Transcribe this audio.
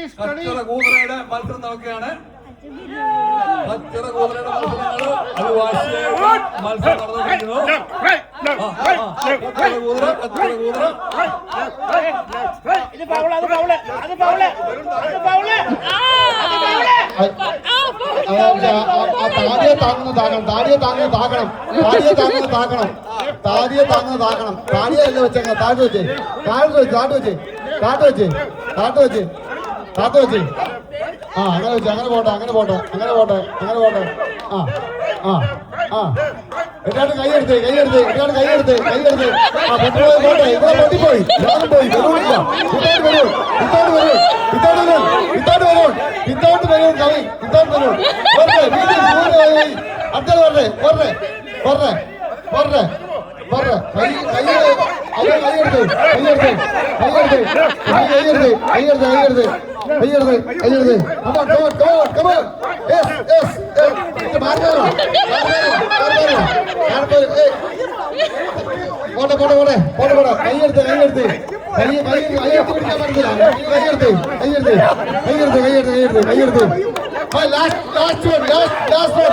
കച്ചറ കൂതറയുടെ മത്സരം നോക്കുകയാണ്. കച്ചറ കൂതറയുടെ മത്സരങ്ങൾ അത് വാശിയായി മത്സരം നടന്നുകൊണ്ടിരിക്കുന്നു. കച്ചറ കൂതറ താടിയെ താങ്ങുന്നതാകണം. താടിയല്ല വെച്ചേക്കാം. താഴ് വെച്ച് ആ അങ്ങനെ വെച്ച് അങ്ങനെ പോട്ടെ. എല്ലാവരും കൈയെടുത്ത് പോട്ടെ. ഇവിടെ പൊട്ടിപ്പോയി. വിത്തൗട്ട് വരും കവി. Last one.